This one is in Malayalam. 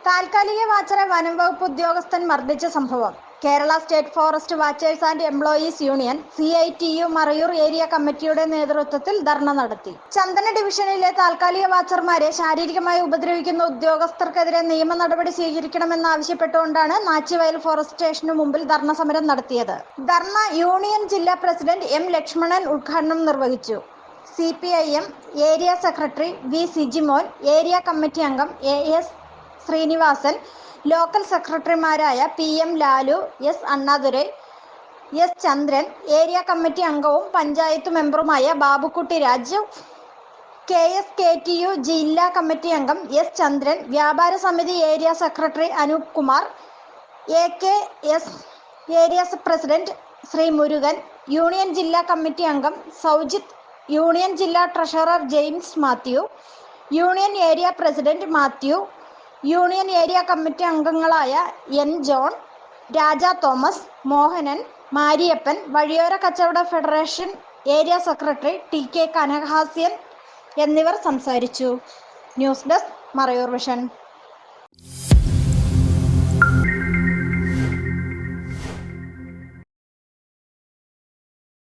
താൽക്കാലിക വാച്ചറെ വനം വകുപ്പ് ഉദ്യോഗസ്ഥൻ മർദ്ദിച്ച സംഭവം. Kerala state forest watchers and employees union CITU Marayoor area കമ്മിറ്റിയുടെ നേതൃത്വത്തിൽ ധർണ നടത്തി. ചന്ദന ഡിവിഷനിലെ താൽക്കാലിക വാച്ചർമാരെ ശാരീരികമായി ഉപദ്രവിക്കുന്ന ഉദ്യോഗസ്ഥർക്കെതിരെ നിയമ നടപടി സ്വീകരിക്കണമെന്നാവശ്യപ്പെട്ടുകൊണ്ടാണ് നാച്ചിവയൽ ഫോറസ്റ്റ് സ്റ്റേഷനു മുമ്പിൽ ധർണ സമരം നടത്തിയത്. ധർണ യൂണിയൻ ജില്ലാ പ്രസിഡന്റ് M. ലക്ഷ്മണൻ ഉദ്ഘാടനം നിർവഹിച്ചു. CPIM area secretary V. Sijimon, area committee അംഗം AS ശ്രീനിവാസൻ, ലോക്കൽ സെക്രട്ടറിമാരായ PM Lalu, S. Annadurai, S. ചന്ദ്രൻ, ഏരിയ കമ്മിറ്റി അംഗവും പഞ്ചായത്ത് മെമ്പറുമായ ബാബുക്കുട്ടി രാജു, KSKTU ജില്ലാ കമ്മിറ്റി അംഗം S. ചന്ദ്രൻ, വ്യാപാര സമിതി area secretary Anoop Kumar, AKS area president Shri Murugan, union ജില്ലാ കമ്മിറ്റി അംഗം സൗജിത്ത്, യൂണിയൻ ജില്ലാ treasurer James Mathew, union area president Mathew, union area committee അംഗങ്ങളായ N. John, Raja Thomas, Mohanan, Mariyappan, വഴിയോര കച്ചവട federation area secretary TK Kanakahasyan എന്നിവർ സംസാരിച്ചു. News desk, Marayoor vision.